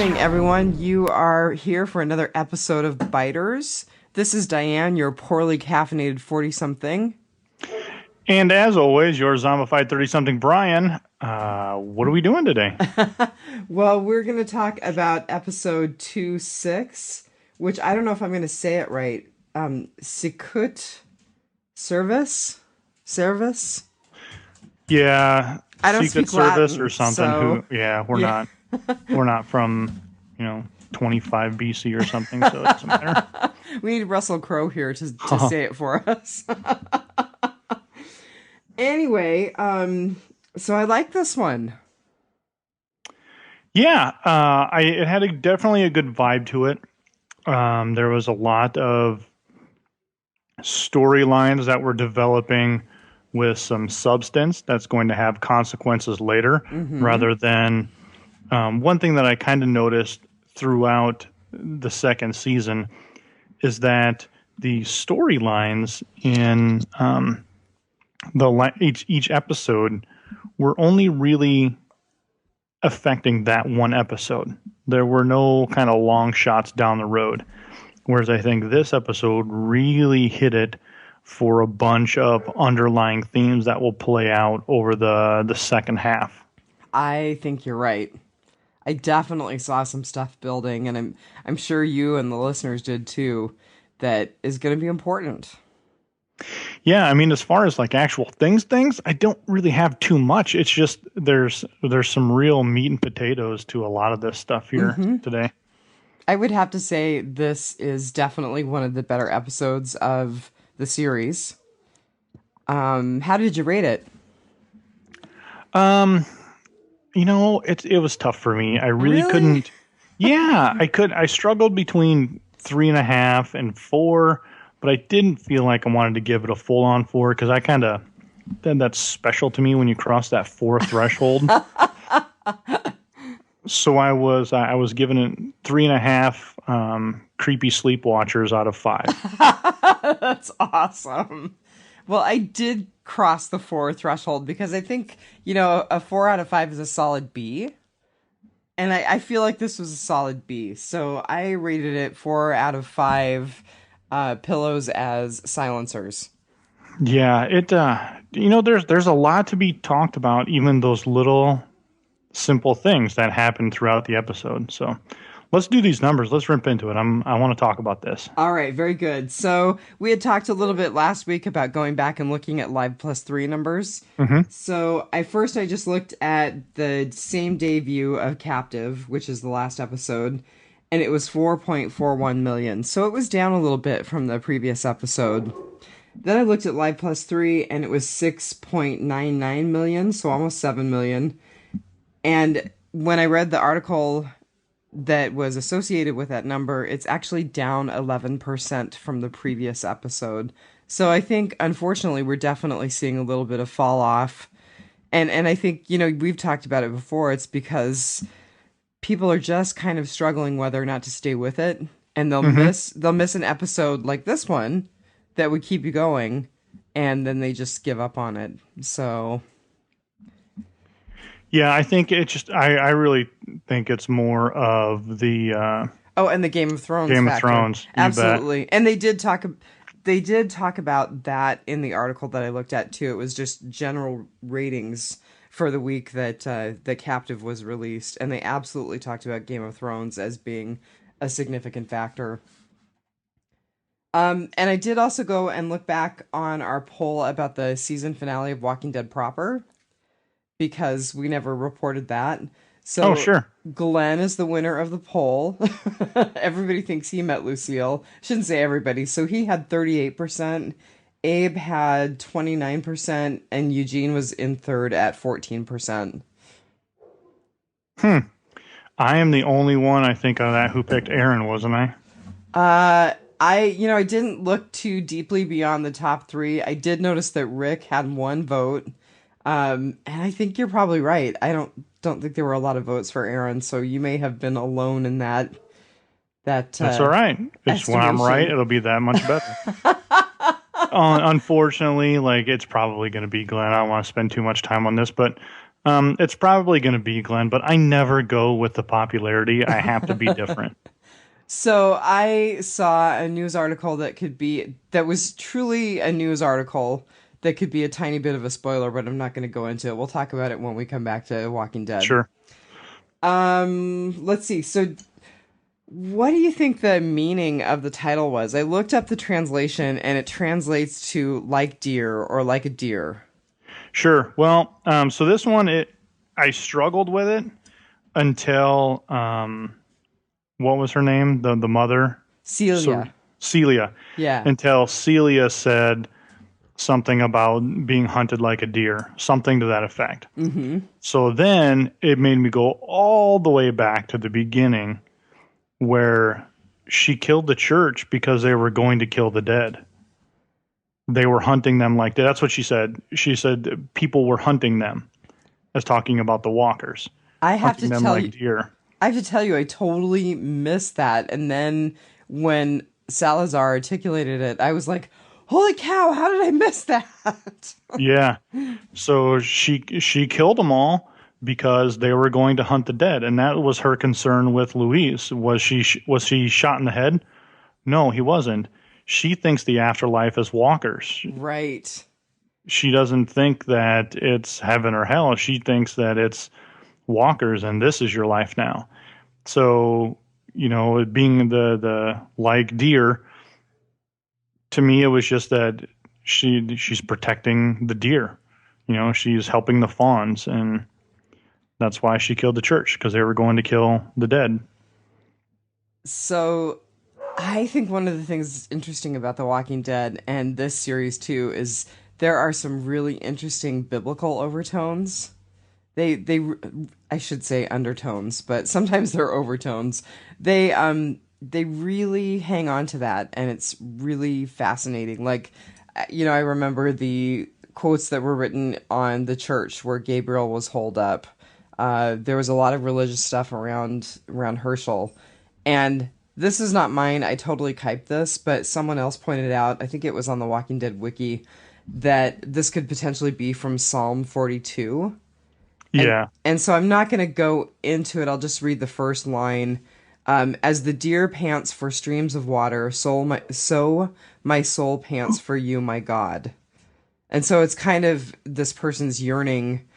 evening, everyone. You are here for another episode of Biters. This is Dianne, your poorly caffeinated 40-something. And as always, your zombified 30-something Brian. What are we doing today? Well, we're going to talk about episode 2-6, which I don't know if I'm going to say it right. Sicut Cervus s2e6. Yeah, I don't Sicut speak Cervus Latin, or something. so... We're not from 25 BC or something, so it doesn't matter. We need Russell Crowe here to say it for us. Anyway, so I like this one. Yeah, it had definitely a good vibe to it. There was a lot of storylines that were developing with some substance that's going to have consequences later, rather than one thing that I kind of noticed throughout the second season is that the storylines in each episode were only really affecting that one episode. There were no kind of long shots down the road. Whereas I think this episode really hit it for a bunch of underlying themes that will play out over the second half. I think you're right. I definitely saw some stuff building, and I'm sure you and the listeners did too, that is going to be important. Yeah, I mean, as far as like actual things, I don't really have too much. It's just there's some real meat and potatoes to a lot of this stuff here today. I would have to say this is definitely one of the better episodes of the series. How did you rate it? It was tough for me. I really couldn't. Yeah, I struggled between 3.5 and 4. But I didn't feel like I wanted to give it a full-on 4 because I kind of that's special to me when you cross that 4 threshold. So I was giving it 3.5 creepy sleepwatchers out of 5. That's awesome. Well, I did cross the 4 threshold because I think a 4 out of 5 is a solid B, and I feel like this was a solid B. So I rated it 4 out of 5. Pillows as silencers. Yeah, there's a lot to be talked about, even those little simple things that happen throughout the episode. So let's do these numbers. Let's rip into it. I want to talk about this. All right, very good. So we had talked a little bit last week about going back and looking at Live Plus 3 numbers. So I just looked at the same day view of Captive, which is the last episode, and it was 4.41 million. So it was down a little bit from the previous episode. Then I looked at Live Plus 3, and it was 6.99 million, so almost 7 million. And when I read the article that was associated with that number, it's actually down 11% from the previous episode. So I think, unfortunately, we're definitely seeing a little bit of fall off. And I think, we've talked about it before. It's because people are just kind of struggling whether or not to stay with it, and they'll miss an episode like this one that would keep you going, and then they just give up on it. So yeah, I think I really think it's more of the and the Game of Thrones factor. Absolutely. And they did talk about that in the article that I looked at too. It was just general ratings for the week that the Captive was released, and they absolutely talked about Game of Thrones as being a significant factor. And I did also go and look back on our poll about the season finale of Walking Dead proper, because we never reported that. So sure. Glenn is the winner of the poll. Everybody thinks he met Lucille. Shouldn't say everybody. So he had 38%. Abe had 29%, and Eugene was in third at 14%. I am the only one, I think, of that who picked Aaron, wasn't I? I didn't look too deeply beyond the top 3. I did notice that Rick had 1 vote. And I think you're probably right. I don't think there were a lot of votes for Aaron, so you may have been alone in that. That's all right. It's when I'm right, it'll be that much better. Unfortunately, it's probably going to be Glenn. I don't want to spend too much time on this, but It's probably going to be Glenn, but I never go with the popularity. I have to be different. So I saw a news article that was truly a news article that could be a tiny bit of a spoiler, but I'm not going to go into it. We'll talk about it when we come back to Walking Dead. Sure. Let's see. So what do you think the meaning of the title was? I looked up the translation and it translates to like deer or like a deer. Sure. Well, so this one, I struggled with it until, what was her name? The mother? Celia. Celia. Yeah. Until Celia said something about being hunted like a deer, something to that effect. Mm-hmm. So then it made me go all the way back to the beginning where she killed the church because they were going to kill the dead. They were hunting them like that. That's what she said. She said people were hunting them, as talking about the walkers. I have to tell like deer. I have to tell you, I totally missed that. And then when Salazar articulated it, I was like, holy cow, how did I miss that? Yeah. So she killed them all because they were going to hunt the dead. And that was her concern with Luis. Was she shot in the head? No, he wasn't. She thinks the afterlife is walkers. Right. She doesn't think that it's heaven or hell. She thinks that it's walkers and this is your life now. So, being the like deer, to me, it was just that she's protecting the deer. She's helping the fawns, and that's why she killed the church, because they were going to kill the dead. So I think one of the things interesting about The Walking Dead and this series too is there are some really interesting biblical overtones. I should say undertones, but sometimes they're overtones. They really hang on to that, and it's really fascinating. Like, I remember the quotes that were written on the church where Gabriel was holed up. There was a lot of religious stuff around Herschel, and this is not mine. I totally typed this, but someone else pointed out, I think it was on the Walking Dead wiki, that this could potentially be from Psalm 42. Yeah. And so I'm not going to go into it. I'll just read the first line. As the deer pants for streams of water, so my soul pants for you, my God. And so it's kind of this person's yearning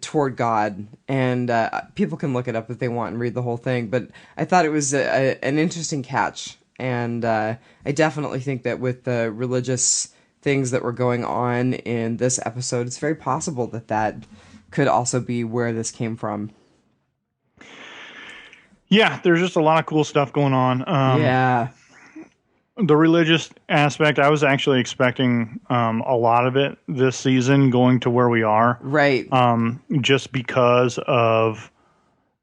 toward God. And people can look it up if they want and read the whole thing. But I thought it was an interesting catch. And I definitely think that with the religious things that were going on in this episode, it's very possible that could also be where this came from. Yeah, there's just a lot of cool stuff going on. Yeah. The religious aspect, I was actually expecting a lot of it this season going to where we are. Right. Just because of,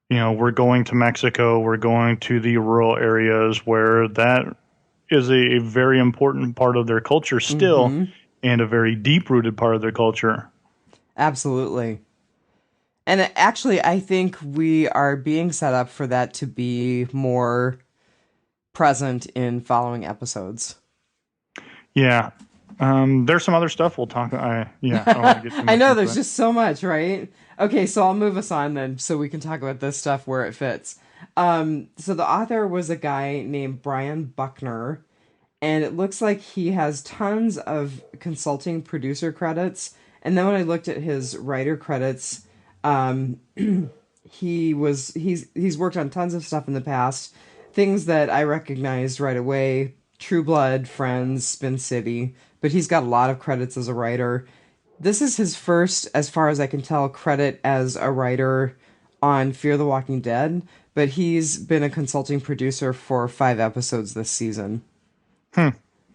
we're going to Mexico, we're going to the rural areas where that is a very important part of their culture still, mm-hmm. and a very deep-rooted part of their culture. Absolutely. And actually, I think we are being set up for that to be more present in following episodes. Yeah. There's some other stuff we'll talk about. I know, there's just so much, right? Okay, so I'll move us on then so we can talk about this stuff where it fits. So the author was a guy named Brian Buckner, and it looks like he has tons of consulting producer credits. And then when I looked at his writer credits, he's worked on tons of stuff in the past, things that I recognized right away: True Blood, Friends, Spin City, but he's got a lot of credits as a writer. This is his first, as far as I can tell, credit as a writer on Fear the Walking Dead, but he's been a consulting producer for 5 episodes this season.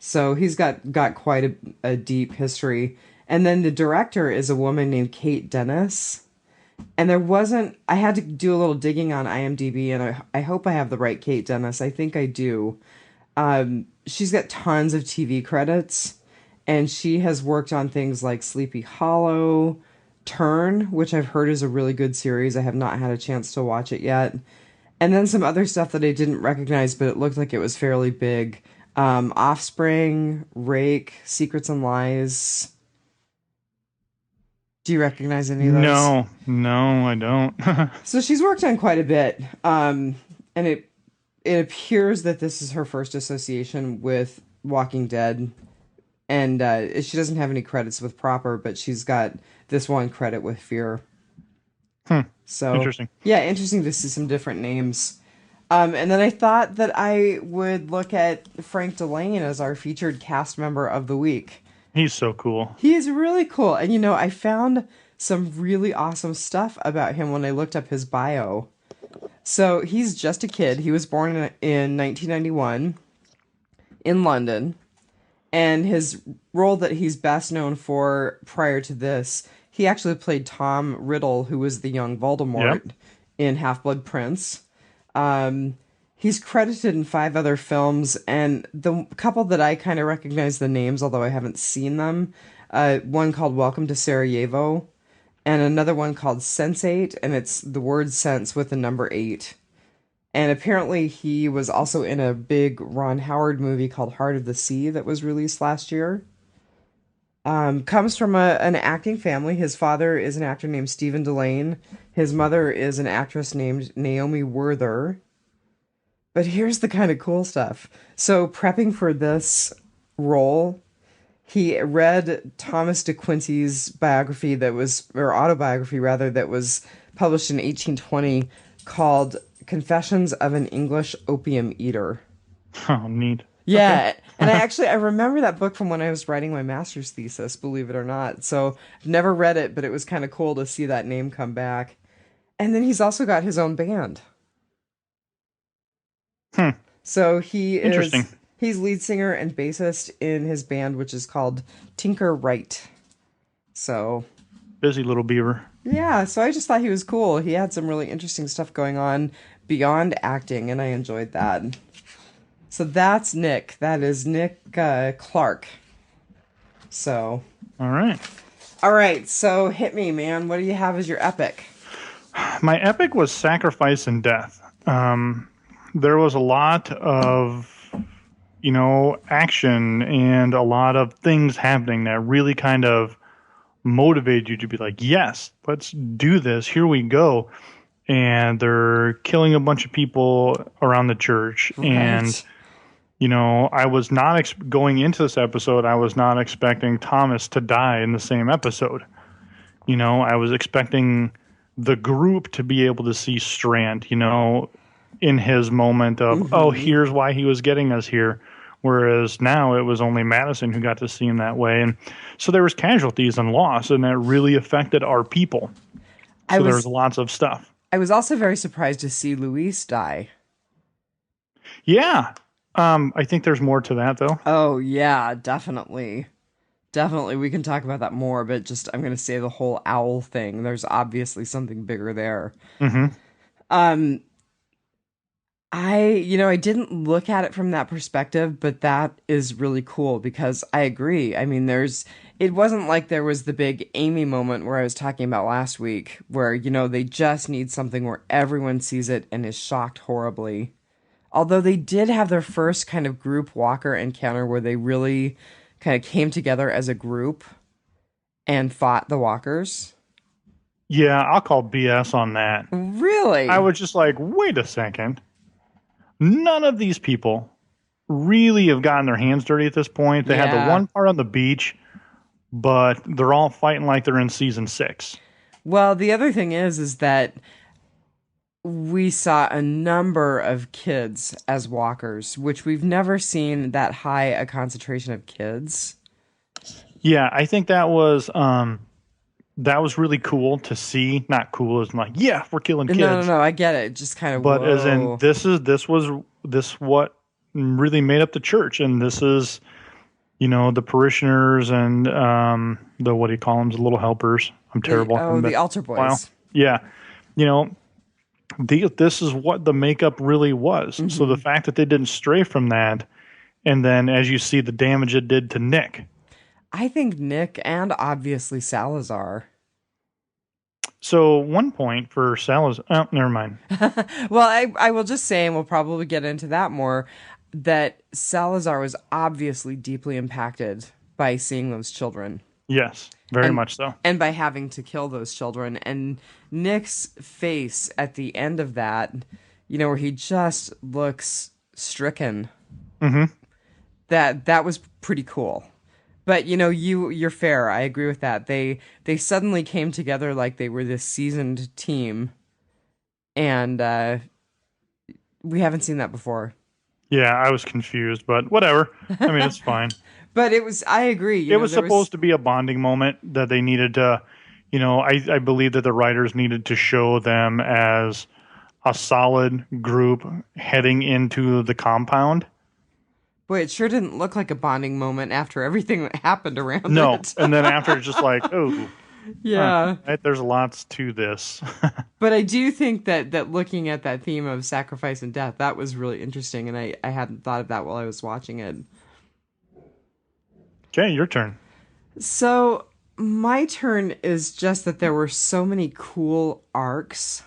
So he's got quite a deep history. And then the director is a woman named Kate Dennis. And I had to do a little digging on IMDb, and I hope I have the right Kate Dennis. I think I do. She's got tons of TV credits, and she has worked on things like Sleepy Hollow, Turn, which I've heard is a really good series. I have not had a chance to watch it yet. And then some other stuff that I didn't recognize, but it looked like it was fairly big. Offspring, Rake, Secrets and Lies. Do you recognize any of those? No, I don't. So she's worked on quite a bit, and it appears that this is her first association with Walking Dead, and she doesn't have any credits with Proper, but she's got this one credit with Fear. So Interesting. yeah, interesting to see some different names. And then I thought that I would look at Frank Delane as our featured cast member of the week. He's so cool. He is really cool. And I found some really awesome stuff about him when I looked up his bio. So he's just a kid. He was born in 1991 in London. And his role that he's best known for prior to this, he actually played Tom Riddle, who was the young Voldemort in Half-Blood Prince. He's credited in 5 other films, and the couple that I kind of recognize the names, although I haven't seen them, one called Welcome to Sarajevo, and another one called Sense8, and it's the word sense with the number 8. And apparently he was also in a big Ron Howard movie called Heart of the Sea that was released last year. Comes from an acting family. His father is an actor named Stephen Delane. His mother is an actress named Naomi Werther. But here's the kind of cool stuff. So prepping for this role, he read Thomas de Quincey's biography or autobiography rather, that was published in 1820 called Confessions of an English Opium Eater. Oh, neat. Yeah, okay. And I remember that book from when I was writing my master's thesis, believe it or not. So I've never read it, but it was kind of cool to see that name come back. And then he's also got his own band. So he's lead singer and bassist in his band, which is called Tinker Right. So busy little beaver. Yeah, so I just thought he was cool. He had some really interesting stuff going on beyond acting, and I enjoyed that. So that's Nick. That is Nick Clark. So. All right. So hit me, man. What do you have as your epic? My epic was Sacrifice and Death. There was a lot of, action and a lot of things happening that really kind of motivated you to be like, yes, let's do this. Here we go. And they're killing a bunch of people around the church. Right. And, I was not going into this episode, I was not expecting Thomas to die in the same episode. I was expecting the group to be able to see Strand, in his moment of, oh, here's why he was getting us here. Whereas now it was only Madison who got to see him that way. And so there was casualties and loss, and that really affected our people. So there was lots of stuff. I was also very surprised to see Luis die. Yeah. I think there's more to that, though. Oh, yeah, definitely. Definitely. We can talk about that more, but just I'm going to say the whole owl thing. There's obviously something bigger there. I didn't look at it from that perspective, but that is really cool because I agree. I mean, it wasn't like there was the big Amy moment where I was talking about last week where, they just need something where everyone sees it and is shocked horribly. Although they did have their first kind of group walker encounter where they really kind of came together as a group and fought the walkers. Yeah, I'll call BS on that. Really? I was just like, wait a second. None of these people really have gotten their hands dirty at this point. They had the one part on the beach, but they're all fighting like they're in season 6. Well, the other thing is that we saw a number of kids as walkers, which we've never seen that high a concentration of kids. Yeah, I think that was really cool to see. Not cool as like, yeah, we're killing kids. No, I get it. Just kind of. But whoa. As in, this what really made up the church, and this is, the parishioners and the what do you call them, the little helpers. I'm terrible. The altar boys. Wow. Yeah, this is what the makeup really was. Mm-hmm. So the fact that they didn't stray from that, and then as you see the damage it did to Nick. I think Nick and obviously Salazar. So one point for Salazar. Oh, never mind. Well, I will just say, and we'll probably get into that more, that Salazar was obviously deeply impacted by seeing those children. Yes, very and much so. and by having to kill those children. And Nick's face at the end of that, where he just looks stricken. Mm-hmm. That was pretty cool. But you're fair. I agree with that. They suddenly came together like they were this seasoned team, and we haven't seen that before. Yeah, I was confused, but whatever. I mean, it's fine. But I agree. It was supposed to be a bonding moment that they needed to, I believe that the writers needed to show them as a solid group heading into the compound. Boy, it sure didn't look like a bonding moment after everything that happened around No, it. and then after it's just like, oh, yeah. right, there's lots to this. But I do think that looking at that theme of sacrifice and death, that was really interesting, and I hadn't thought of that while I was watching it. Okay, your turn. So my turn is just that there were so many cool arcs.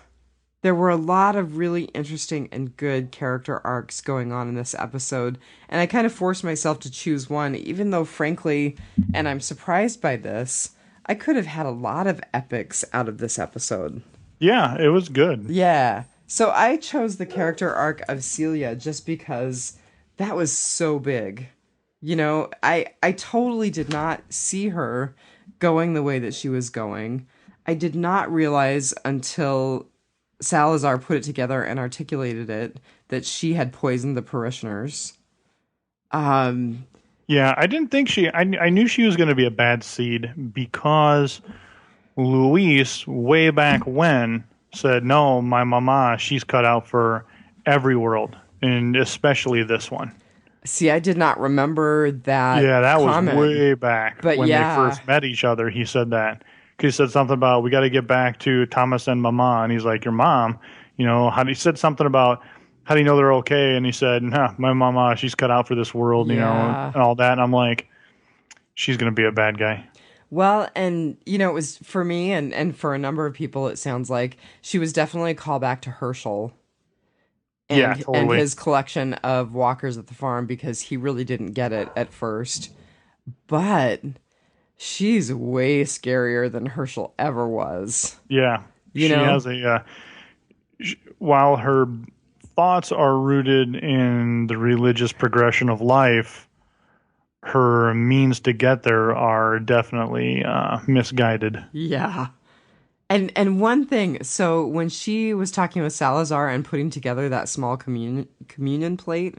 There were a lot of really interesting and good character arcs going on in this episode, and I kind of forced myself to choose one, even though, frankly, and I'm surprised by this, I could have had a lot of epics out of this episode. Yeah, it was good. Yeah. So I chose the character arc of Celia just because that was so big. I totally did not see her going the way that she was going. I did not realize until Salazar put it together and articulated it that she had poisoned the parishioners. Yeah, I didn't think I knew she was going to be a bad seed because Luis, way back when, said, no, my mama, she's cut out for every world, and especially this one. See, I did not remember that. Yeah, that comment. Was way back. But when they first met each other, he said that. He said something about, we got to get back to Thomas and Mama. And he's like, your mom, he said something about, how do you know they're okay? And he said, nah, my mama, she's cut out for this world, and all that. And I'm like, she's going to be a bad guy. Well, and, it was for me and for a number of people, it sounds like she was definitely a callback to Herschel. Totally. And his collection of walkers at the farm, because he really didn't get it at first. But she's way scarier than Herschel ever was. Yeah. She has while her thoughts are rooted in the religious progression of life, her means to get there are definitely misguided. Yeah. And one thing, so when she was talking with Salazar and putting together that small communion plate,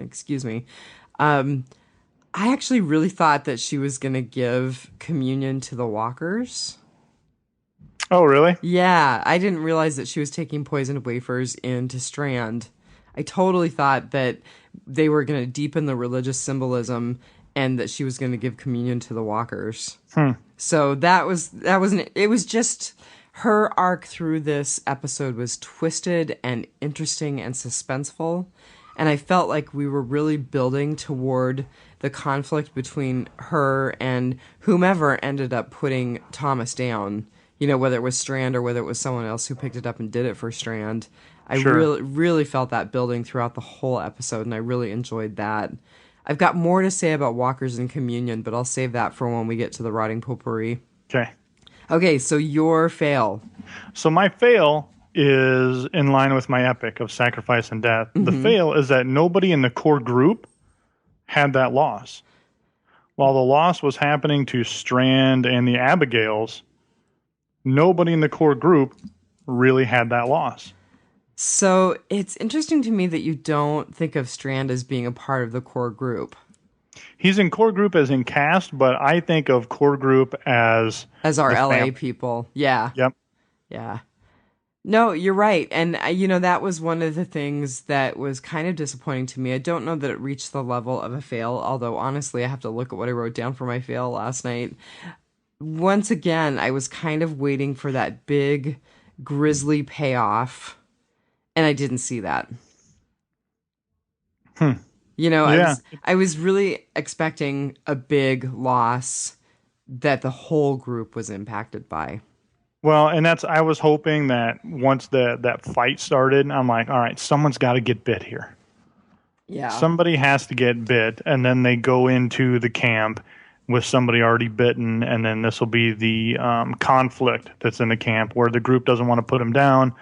I actually really thought that she was going to give communion to the walkers. Oh, really? Yeah, I didn't realize that she was taking poisoned wafers into Strand. I totally thought that they were going to deepen the religious symbolism and that she was going to give communion to the walkers. So it was just... Her arc through this episode was twisted and interesting and suspenseful, and I felt like we were really building toward the conflict between her and whomever ended up putting Thomas down, whether it was Strand or whether it was someone else who picked it up and did it for Strand. I really felt that building throughout the whole episode, and I really enjoyed that. I've got more to say about walkers and communion, but I'll save that for when we get to the rotting potpourri. Okay, so your fail. So my fail is in line with my epic of sacrifice and death. Mm-hmm. The fail is that nobody in the core group had that loss. While the loss was happening to Strand and the Abigails, nobody in the core group really had that loss. So it's interesting to me that you don't think of Strand as being a part of the core group. He's in core group as in cast, but I think of core group as our LA people. Yeah. Yep. Yeah. No, you're right. And, that was one of the things that was kind of disappointing to me. I don't know that it reached the level of a fail, although honestly, I have to look at what I wrote down for my fail last night. Once again, I was kind of waiting for that big, grisly payoff, and I didn't see that. I was really expecting a big loss that the whole group was impacted by. Well, and I was hoping that once that fight started, I'm like, all right, someone's got to get bit here. Yeah. Somebody has to get bit, and then they go into the camp with somebody already bitten, and then this will be the conflict that's in the camp where the group doesn't want to put him down,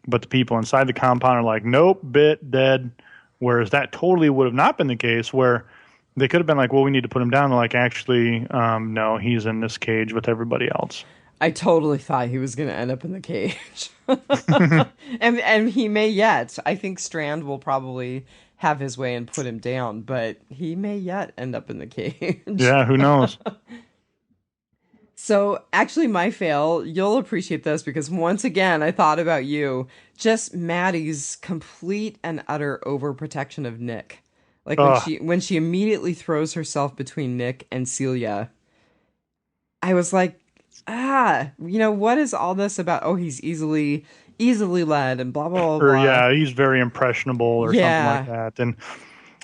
but the people inside the compound are like, nope, bit, dead. Whereas that totally would have not been the case, where they could have been like, well, we need to put him down. They're like, actually, no, he's in this cage with everybody else. I totally thought he was going to end up in the cage. and he may yet. I think Strand will probably have his way and put him down, but he may yet end up in the cage. Yeah, who knows? So actually my fail, you'll appreciate this because once again, I thought about you. Just Maddie's complete and utter overprotection of Nick. Like when she immediately throws herself between Nick and Celia, I was like, what is all this about? Oh, he's easily led and blah, blah, blah, blah. Or yeah, he's very impressionable or something like that. And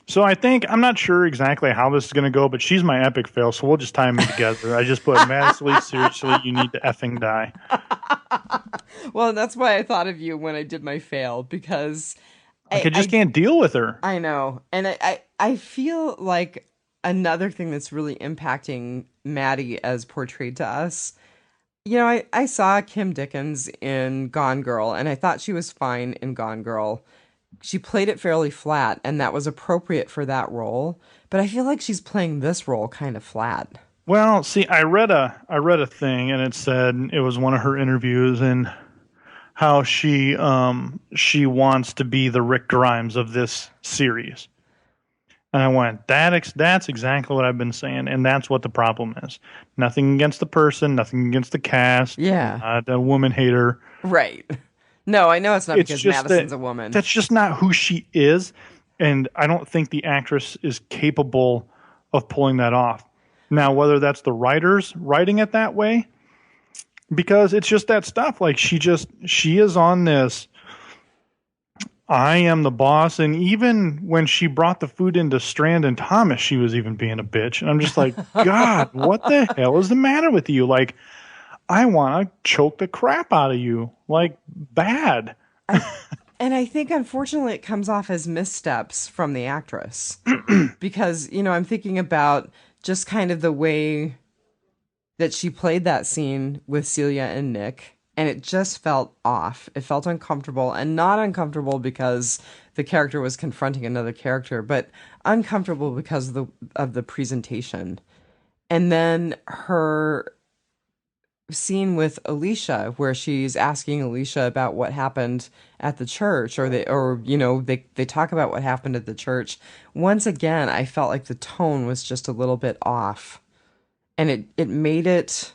so I'm not sure exactly how this is going to go, but she's my epic fail, so we'll just tie them together. I just put, Madison, seriously, you need to effing die. Well, that's why I thought of you when I did my fail, because I can't deal with her. I know. And I feel like another thing that's really impacting Maddie as portrayed to us, I saw Kim Dickens in Gone Girl, and I thought she was fine in Gone Girl. She played it fairly flat, and that was appropriate for that role. But I feel like she's playing this role kind of flat. Well, see, I read a thing, and it said it was one of her interviews, and how she wants to be the Rick Grimes of this series. And I went, that's exactly what I've been saying, and that's what the problem is. Nothing against the person, nothing against the cast. Yeah. The woman hater. Right. No, I know it's not because Madison's a woman. That's just not who she is, and I don't think the actress is capable of pulling that off. Now, whether that's the writers writing it that way, because it's just that stuff. Like she is on this, I am the boss. And even when she brought the food into Strand and Thomas, she was even being a bitch. And I'm just like, God, what the hell is the matter with you? Like, I want to choke the crap out of you. Like, bad. And I think, unfortunately, it comes off as missteps from the actress. Because, I'm thinking about just kind of the way that she played that scene with Celia and Nick, and it just felt off. It felt uncomfortable, and not uncomfortable because the character was confronting another character, but uncomfortable because of the presentation. And then her scene with Alicia, where she's asking Alicia about what happened at the church, or they talk about what happened at the church. Once again, I felt like the tone was just a little bit off. And it made it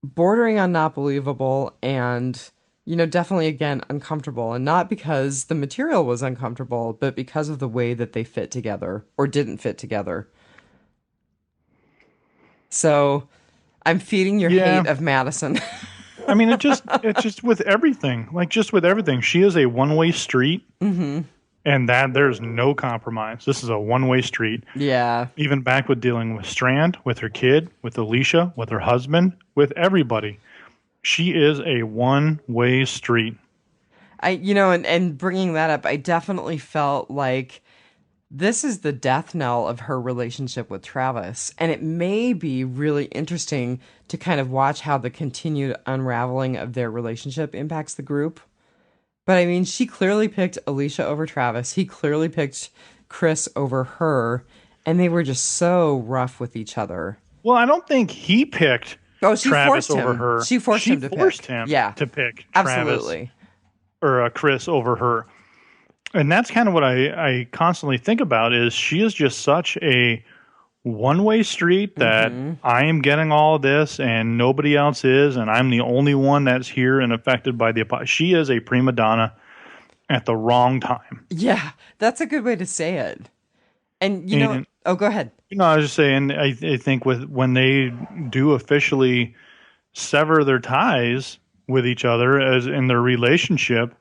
bordering on not believable and, definitely, again, uncomfortable. And not because the material was uncomfortable, but because of the way that they fit together or didn't fit together. So I'm feeding your hate of Madison. I mean, it's just with everything. Like, just with everything. She is a one-way street. Mm-hmm. And that there's no compromise. This is a one-way street. Yeah. Even back with dealing with Strand, with her kid, with Alicia, with her husband, with everybody. She is a one-way street. And bringing that up, I definitely felt like this is the death knell of her relationship with Travis. And it may be really interesting to kind of watch how the continued unraveling of their relationship impacts the group. But I mean, she clearly picked Alicia over Travis. He clearly picked Chris over her. And they were just so rough with each other. Well, I don't think he picked Travis over her. She forced him to pick Absolutely. Travis or Chris over her. And that's kind of what I constantly think about is she is just such a one-way street that I am getting all of this and nobody else is, and I'm the only one that's here and affected by the... She is a prima donna at the wrong time. Yeah, that's a good way to say it. And, go ahead. I was just saying, I think when they do officially sever their ties with each other as in their relationship,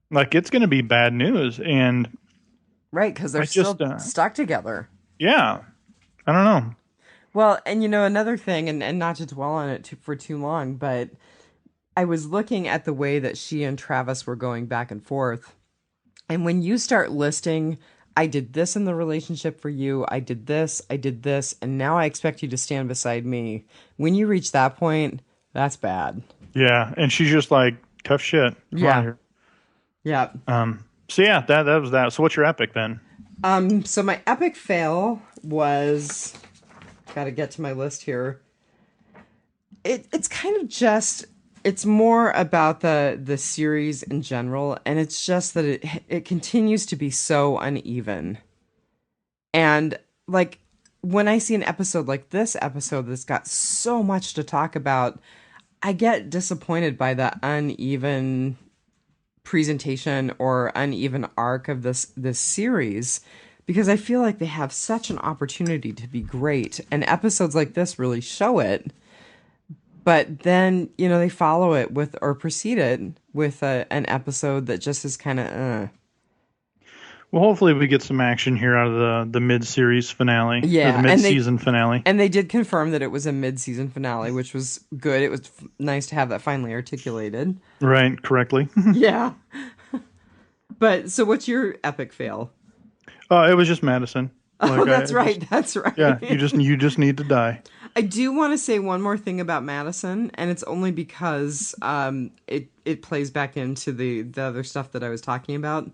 like, it's going to be bad news. And right, because they're still stuck together. Yeah. I don't know. Well, and another thing, and not to dwell on it for too long, but I was looking at the way that she and Travis were going back and forth. And when you start listing I did this in the relationship for you. I did this, and now I expect you to stand beside me. When you reach that point, that's bad. Yeah, and she's just like, tough shit. Come on Yeah. here. Yeah. So yeah, that was that. So what's your epic then? So my epic fail was, got to get to my list here. It's kind of just, it's more about the series in general, and it's just that it continues to be so uneven. And like when I see an episode like this episode that's got so much to talk about, I get disappointed by the uneven presentation or uneven arc of this series, because I feel like they have such an opportunity to be great, and episodes like this really show it. But then, they follow it with, or precede it with an episode that just is kind of Well, hopefully we get some action here out of the mid-series finale, or the yeah, mid-season finale. and they did confirm that it was a mid-season finale, which was good. It was nice to have that finally articulated. Right, correctly. Yeah. But so what's your epic fail? It was just Madison. Oh, that's right. That's right. Yeah, you just need to die. I do want to say one more thing about Madison, and it's only because it plays back into the other stuff that I was talking about.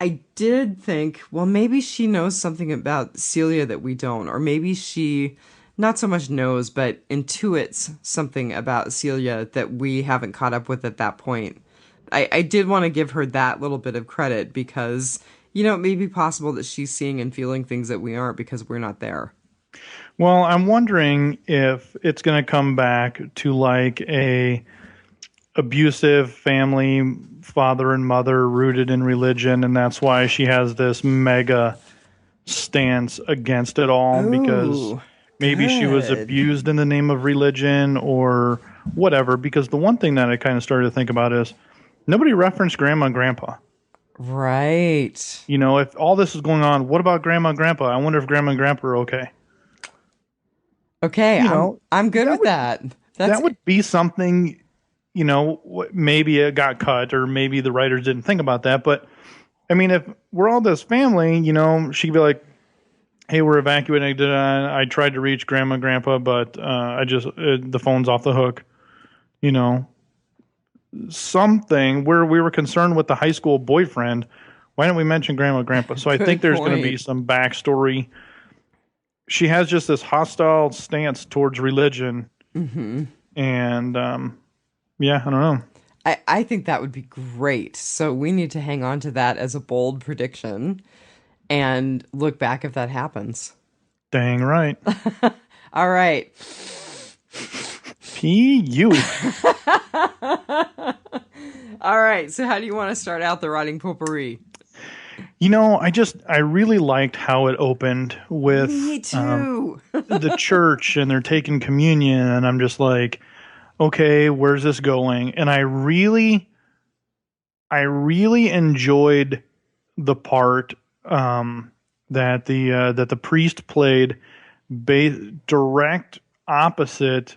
I did think, well, maybe she knows something about Celia that we don't, or maybe she not so much knows, but intuits something about Celia that we haven't caught up with at that point. I did want to give her that little bit of credit because, it may be possible that she's seeing and feeling things that we aren't because we're not there. Well, I'm wondering if it's going to come back to like a abusive family, father and mother rooted in religion, and that's why she has this mega stance against it all. Ooh, because maybe she was good. abused in the name of religion or whatever. Because the one thing that I kind of started to think about is nobody referenced grandma and grandpa. Right. If all this is going on, what about grandma and grandpa? I wonder if grandma and grandpa are okay. Okay, I'm good with that. That would be something, maybe it got cut or maybe the writers didn't think about that. But, I mean, if we're all this family, she'd be like, hey, we're evacuating. I tried to reach grandma and grandpa, but the phone's off the hook. Something where we were concerned with the high school boyfriend. Why didn't we mention grandma and grandpa? So I think there's going to be some backstory. She has just this hostile stance towards religion. Mm-hmm. And, yeah, I don't know. I think that would be great. So we need to hang on to that as a bold prediction and look back if that happens. Dang right. All right. P.U. All right. So how do you want to start out the rotting potpourri? I really liked how it opened with Me too. the church and they're taking communion. And I'm just like, okay, where's this going? And I really enjoyed the part that the priest played direct opposite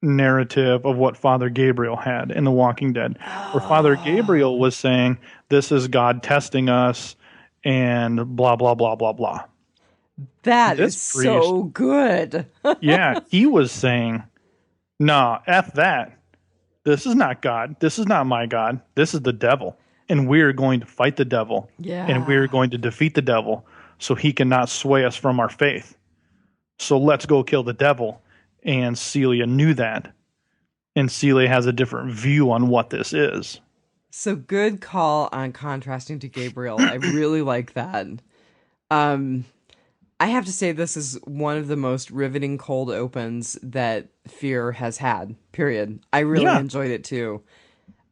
narrative of what Father Gabriel had in The Walking Dead, where Father Gabriel was saying, this is God testing us and blah, blah, blah, blah, blah. That is so good. Yeah, he was saying, nah, F that. This is not God. This is not my God. This is the devil. And we're going to fight the devil. Yeah. And we're going to defeat the devil so he cannot sway us from our faith. So let's go kill the devil. And Celia knew that. And Celia has a different view on what this is. So good call on contrasting to Gabriel. I really like that. I have to say this is one of the most riveting cold opens that Fear has had, period. I really enjoyed it too.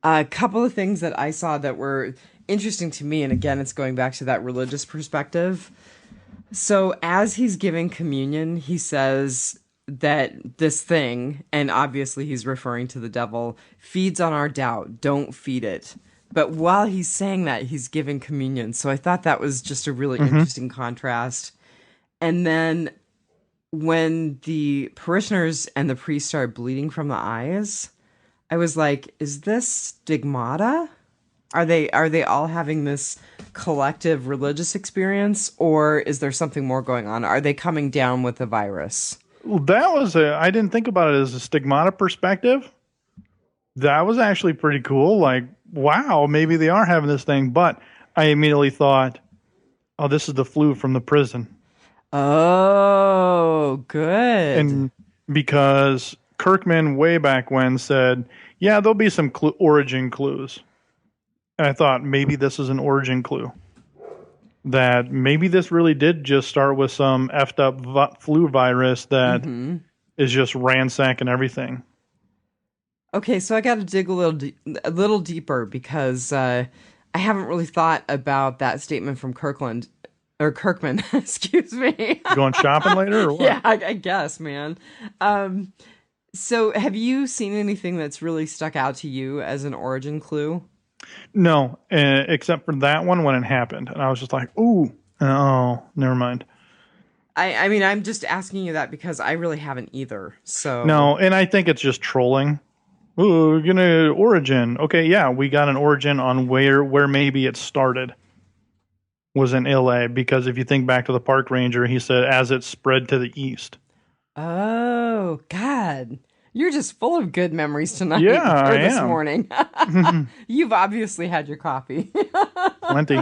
A couple of things that I saw that were interesting to me, and again, it's going back to that religious perspective. So as he's giving communion, he says that this thing, and obviously he's referring to the devil, feeds on our doubt. Don't feed it. But while he's saying that, he's giving communion. So I thought that was just a really interesting contrast. And then when the parishioners and the priest started bleeding from the eyes, I was like, is this stigmata? Are they all having this collective religious experience, or is there something more going on? Are they coming down with the virus? Well, I didn't think about it as a stigmata perspective. That was actually pretty cool. Like, wow, maybe they are having this thing. But I immediately thought, oh, this is the flu from the prison. Oh, good. And because Kirkman way back when said, yeah, there'll be some origin clues. And I thought maybe this is an origin clue. That maybe this really did just start with some effed up flu virus that is just ransacking everything. Okay, so I got to dig a little deeper because I haven't really thought about that statement from Kirkman. Excuse me. Going shopping later or what? Yeah, I guess, man. So have you seen anything that's really stuck out to you as an origin clue? No, except for that one when it happened, and I was just like, "Ooh, oh, never mind." I mean, I'm just asking you that because I really haven't either. So no, and I think it's just trolling. Ooh, we're gonna origin. Okay, yeah, we got an origin on where maybe it started was in LA, because if you think back to the park ranger, he said as it spread to the east. Oh God. You're just full of good memories tonight. Yeah, or this morning. You've obviously had your coffee. Plenty.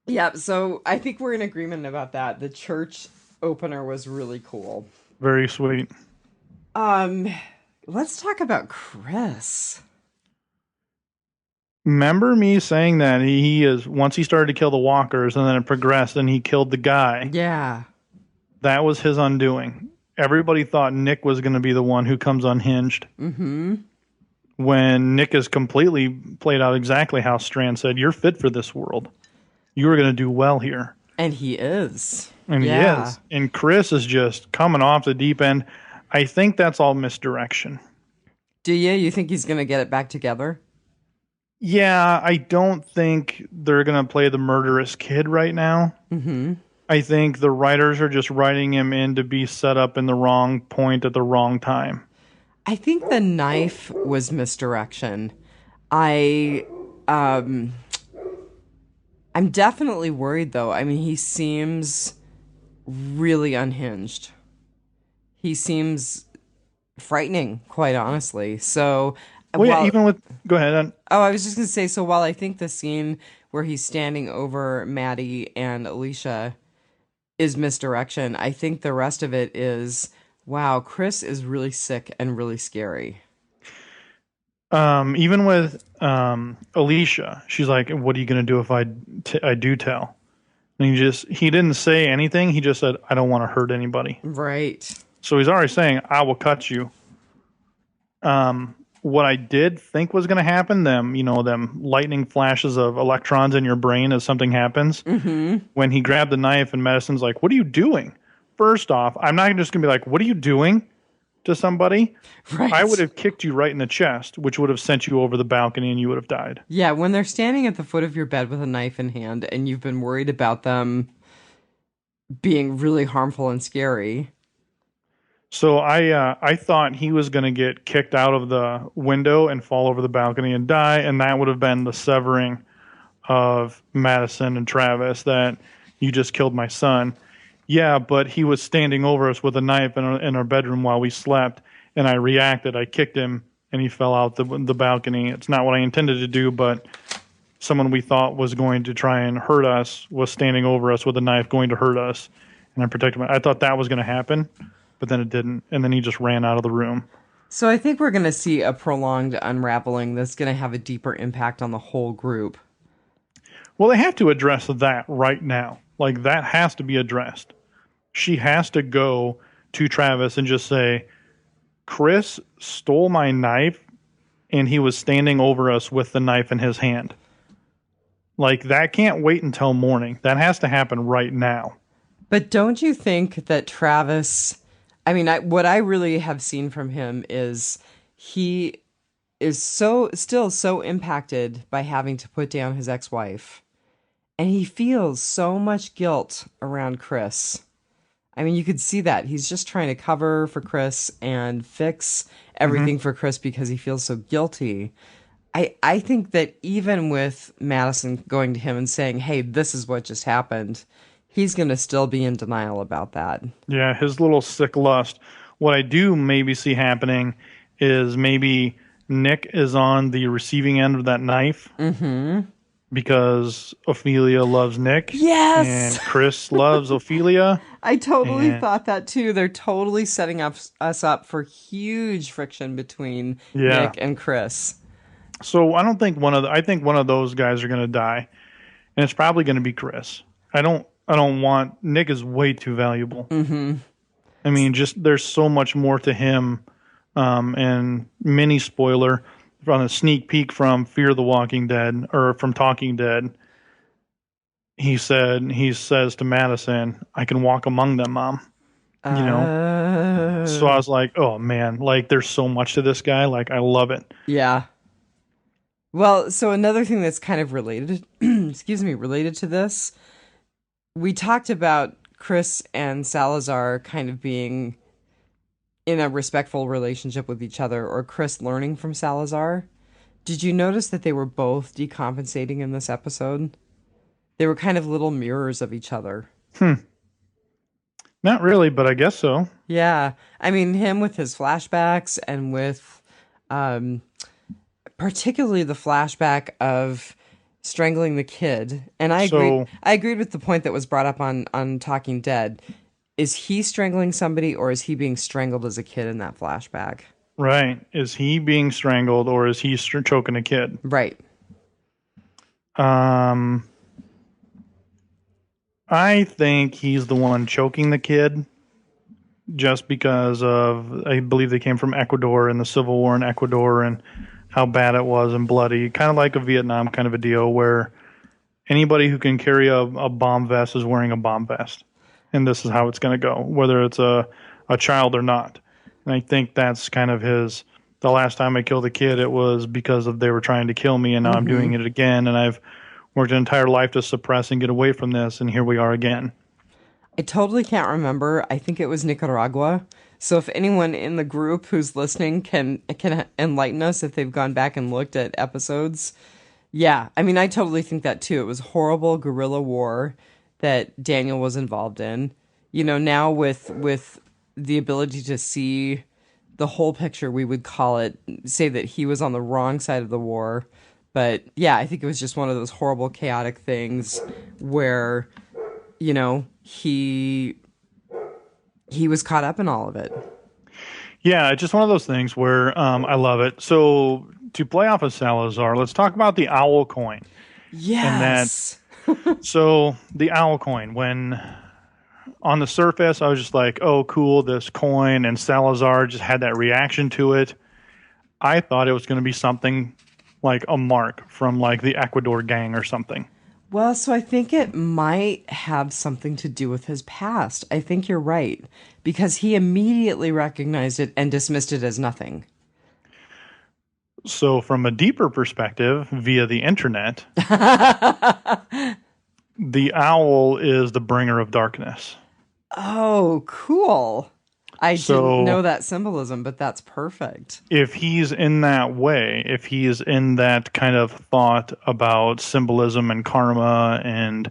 Yeah, so I think we're in agreement about that. The church opener was really cool. Very sweet. Let's talk about Chris. Remember me saying that he is, once he started to kill the walkers and then it progressed and he killed the guy. Yeah. That was his undoing. Everybody thought Nick was going to be the one who comes unhinged. Mm-hmm. When Nick is completely played out exactly how Strand said, you're fit for this world. You are going to do well here. And he is. And he is. And Chris is just coming off the deep end. I think that's all misdirection. Do you? You think he's going to get it back together? Yeah, I don't think they're going to play the murderous kid right now. Mm-hmm. I think the writers are just writing him in to be set up in the wrong point at the wrong time. I think the knife was misdirection. I'm definitely worried, though. I mean, he seems really unhinged. He seems frightening, quite honestly. So, well, yeah, even with... Go ahead. Oh, I was just going to say, so while I think the scene where he's standing over Maddie and Alicia is misdirection, I think the rest of it is, wow, Chris is really sick and really scary. Even with Alicia, she's like, what are you going to do if I do tell? And he didn't say anything. He just said, I don't want to hurt anybody. Right. So he's already saying, I will cut you. What I did think was going to happen, them lightning flashes of electrons in your brain as something happens. Mm-hmm. When he grabbed the knife and Medicine's like, what are you doing? First off, I'm not just going to be like, what are you doing to somebody? Right. I would have kicked you right in the chest, which would have sent you over the balcony and you would have died. Yeah, when they're standing at the foot of your bed with a knife in hand and you've been worried about them being really harmful and scary. So I thought he was going to get kicked out of the window and fall over the balcony and die, and that would have been the severing of Madison and Travis, that you just killed my son. Yeah, but he was standing over us with a knife in our bedroom while we slept, and I reacted. I kicked him, and he fell out the balcony. It's not what I intended to do, but someone we thought was going to try and hurt us was standing over us with a knife going to hurt us, and I protected him. I thought that was going to happen. But then it didn't, and then he just ran out of the room. So I think we're going to see a prolonged unraveling that's going to have a deeper impact on the whole group. Well, they have to address that right now. Like, that has to be addressed. She has to go to Travis and just say, Chris stole my knife, and he was standing over us with the knife in his hand. Like, that can't wait until morning. That has to happen right now. But don't you think that Travis... I mean, what I really have seen from him is he is still so impacted by having to put down his ex-wife. And he feels so much guilt around Chris. I mean, you could see that. He's just trying to cover for Chris and fix everything for Chris because he feels so guilty. I think that even with Madison going to him and saying, hey, this is what just happened, he's going to still be in denial about that. Yeah, his little sick lust. What I do maybe see happening is maybe Nick is on the receiving end of that knife because Ophelia loves Nick Yes! and Chris loves Ophelia. I totally And thought that too. They're totally setting us up for huge friction between yeah. Nick and Chris. So I think one of those guys are going to die, and it's probably going to be Chris. I don't want Nick is way too valuable. I mean, just there's so much more to him. And mini spoiler on a sneak peek from Fear the Walking Dead or from Talking Dead, he says to Madison, "I can walk among them, Mom." You know. So I was like, oh man, like there's so much to this guy. Like I love it. Yeah. Well, so another thing that's kind of related, related to this, we talked about Chris and Salazar kind of being in a respectful relationship with each other, or Chris learning from Salazar. Did you notice that they were both decompensating in this episode? They were kind of little mirrors of each other. Not really, but I guess so. Yeah. I mean, him with his flashbacks and with particularly the flashback of strangling the kid. And I agreed with the point that was brought up on Talking Dead. Is he strangling somebody, or is he being strangled as a kid in that flashback? Right. Is he being strangled, or is he choking a kid? Right. I think he's the one choking the kid just because of, I believe they came from Ecuador and the Civil War in Ecuador and how bad it was and bloody. Kind of like a Vietnam kind of a deal where anybody who can carry a bomb vest is wearing a bomb vest. And this is how it's going to go, whether it's a child or not. And I think that's kind of the last time I killed a kid, it was because of they were trying to kill me, and now I'm doing it again, and I've worked an entire life to suppress and get away from this, and here we are again. I totally can't remember. I think it was Nicaragua. So if anyone in the group who's listening can enlighten us if they've gone back and looked at episodes. Yeah, I mean, I totally think that too. It was horrible guerrilla war that Daniel was involved in. You know, now with the ability to see the whole picture, we would say that he was on the wrong side of the war. But yeah, I think it was just one of those horrible, chaotic things where, you know, he was caught up in all of it. Yeah, it's just one of those things where I love it. So to play off of Salazar, let's talk about the owl coin. Yes. So the owl coin, when on the surface, I was just like, oh, cool, this coin, and Salazar just had that reaction to it. I thought it was going to be something like a mark from like the Ecuador gang or something. Well, so I think it might have something to do with his past. I think you're right, because he immediately recognized it and dismissed it as nothing. So from a deeper perspective, via the internet, the owl is the bringer of darkness. Oh, cool. I didn't know that symbolism, but that's perfect. If he's in that way, if he is in that kind of thought about symbolism and karma and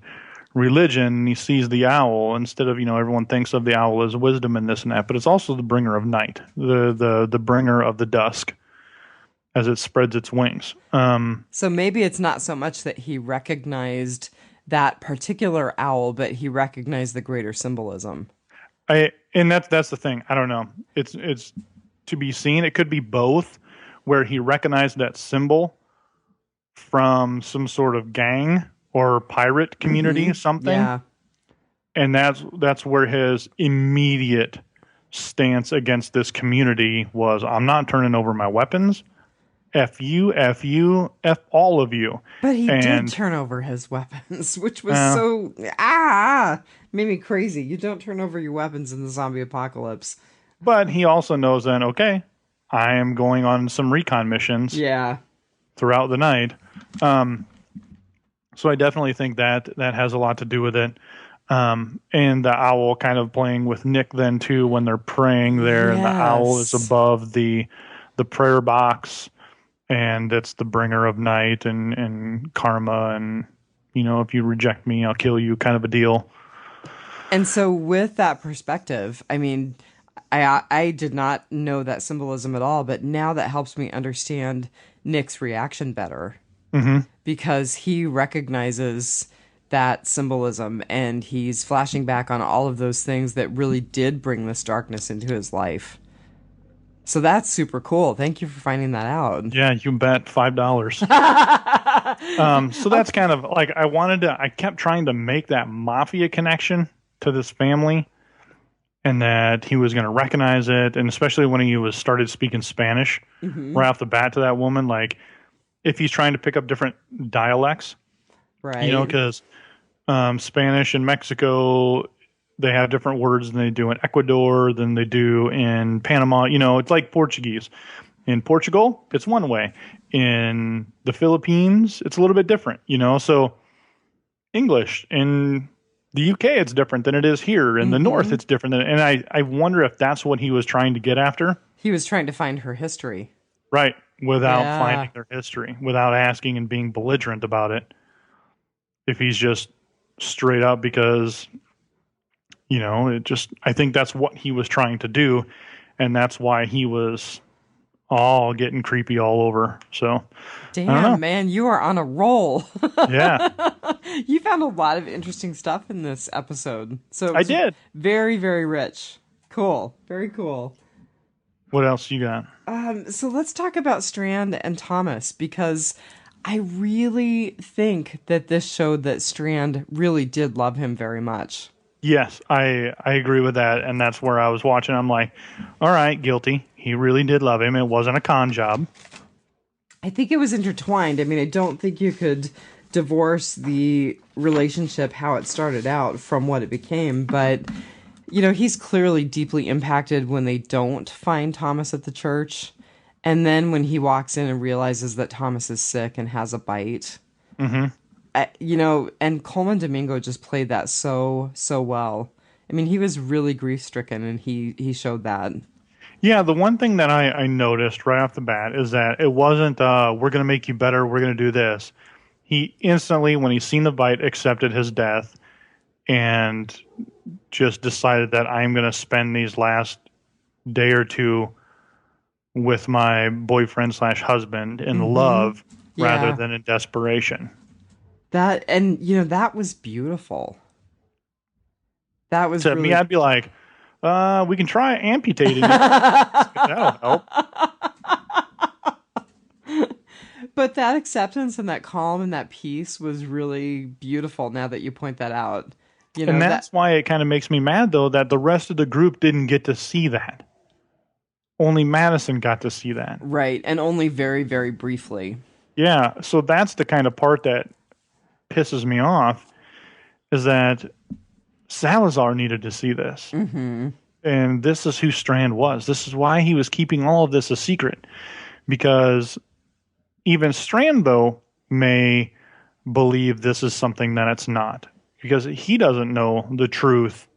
religion, he sees the owl instead of, you know, everyone thinks of the owl as wisdom and this and that, but it's also the bringer of night, the bringer of the dusk as it spreads its wings. So maybe it's not so much that he recognized that particular owl, but he recognized the greater symbolism. And that's the thing. I don't know. It's to be seen. It could be both, where he recognized that symbol from some sort of gang or pirate community, something. Yeah. And that's where his immediate stance against this community was, I'm not turning over my weapons. F you, F all of you. But he did turn over his weapons, which was made me crazy. You don't turn over your weapons in the zombie apocalypse. But he also knows then, okay, I am going on some recon missions throughout the night. So I definitely think that has a lot to do with it. And the owl kind of playing with Nick then too when they're praying there, and the owl is above the prayer box. and it's the bringer of night and karma, and if you reject me, I'll kill you, kind of a deal. And so with that perspective, I mean, I did not know that symbolism at all, but now that helps me understand Nick's reaction better. Mm-hmm. Because he recognizes that symbolism and he's flashing back on all of those things that really did bring this darkness into his life. So that's super cool. Thank you for finding that out. Yeah, you bet. $5. So that's kind of like, I kept trying to make that mafia connection to this family, and that he was going to recognize it. And especially when he was started speaking Spanish right off the bat to that woman, like if he's trying to pick up different dialects, right? Because Spanish in Mexico, they have different words than they do in Ecuador, than they do in Panama. It's like Portuguese. In Portugal, it's one way. In the Philippines, it's a little bit different, So English in the UK, it's different than it is here. In the North, it's different. And I wonder if that's what he was trying to get after. He was trying to find her history. Right. Without finding their history, without asking and being belligerent about it. If he's just straight up because, I think that's what he was trying to do. And that's why he was all getting creepy all over. So, damn, man, you are on a roll. Yeah. You found a lot of interesting stuff in this episode. So I did. Very, very rich. Cool. Very cool. What else you got? So let's talk about Strand and Thomas, because I really think that this showed that Strand really did love him very much. Yes, I agree with that. And that's where I was watching. I'm like, all right, guilty. He really did love him. It wasn't a con job. I think it was intertwined. I mean, I don't think you could divorce the relationship, how it started out, from what it became. But, he's clearly deeply impacted when they don't find Thomas at the church. And then when he walks in and realizes that Thomas is sick and has a bite. Mm-hmm. And Coleman Domingo just played that so well. I mean, he was really grief-stricken, and he showed that. Yeah, the one thing that I noticed right off the bat is that it wasn't, we're going to make you better, we're going to do this. He instantly, when he seen the bite, accepted his death and just decided that I'm going to spend these last day or two with my boyfriend/husband in love rather than in desperation. That was beautiful. That was to really... me. I'd be like, we can try amputating it. That'll help. But that acceptance and that calm and that peace was really beautiful. Now that you point that out, and that's why it kind of makes me mad, though, that the rest of the group didn't get to see that. Only Madison got to see that, right? And only very, very briefly. Yeah. So that's the kind of part that pisses me off, is that Salazar needed to see this. Mm-hmm. And this is who Strand was. This is why he was keeping all of this a secret. Because even Strand, though, may believe this is something that it's not. Because he doesn't know the truth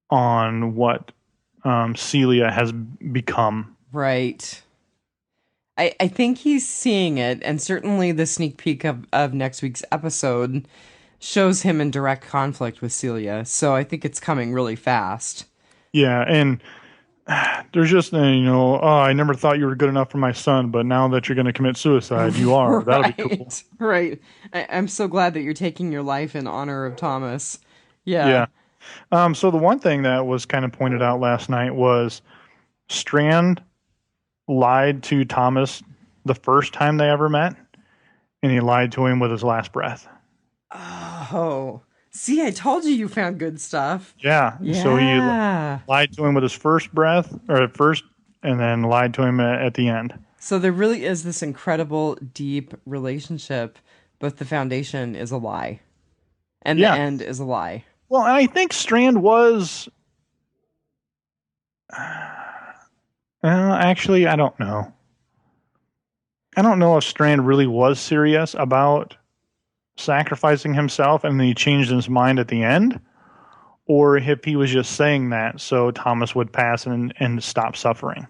on what Celia has become. Right. I think he's seeing it, and certainly the sneak peek of next week's episode shows him in direct conflict with Celia. So I think it's coming really fast. Yeah, and there's just, I never thought you were good enough for my son, but now that you're going to commit suicide, you are. Right, that'll be cool. Right. I'm so glad that you're taking your life in honor of Thomas. Yeah. So the one thing that was kind of pointed out last night was Strand lied to Thomas the first time they ever met, and he lied to him with his last breath. Oh. See, I told you found good stuff. Yeah. So he lied to him with his first breath, or at first, and then lied to him at the end. So there really is this incredible, deep relationship, but the foundation is a lie. And the end is a lie. Well, I think Strand was... actually, I don't know. I don't know if Strand really was serious about sacrificing himself and then he changed his mind at the end, or if he was just saying that so Thomas would pass and stop suffering.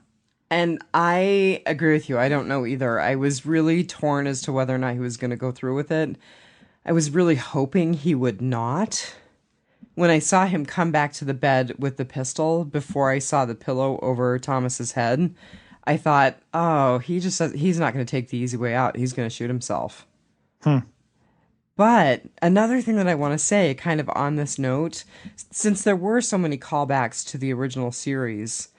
And I agree with you. I don't know either. I was really torn as to whether or not he was going to go through with it. I was really hoping he would not. When I saw him come back to the bed with the pistol before I saw the pillow over Thomas's head, I thought, oh, he just says he's not going to take the easy way out. He's going to shoot himself. But another thing that I want to say, kind of on this note, since there were so many callbacks to the original series,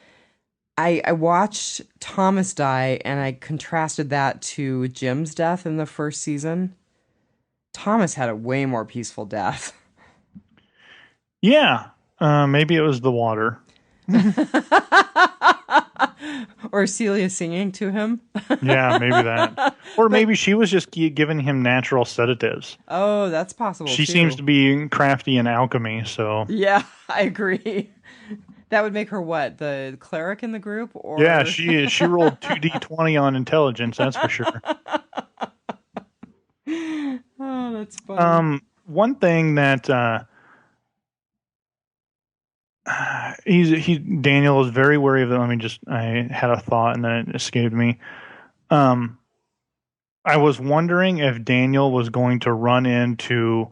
I watched Thomas die and I contrasted that to Jim's death in the first season. Thomas had a way more peaceful death. Yeah. Maybe it was the water. Or Celia singing to him. Yeah, maybe that. Or maybe she was just giving him natural sedatives. Oh, that's possible. She too. seems to be crafty in alchemy, so. Yeah, I agree. That would make her what? The cleric in the group? Or yeah, she rolled 2d20 on intelligence, that's for sure. Oh, that's funny. One thing that Daniel is very wary of it. I had a thought and then it escaped me. I was wondering if Daniel was going to run into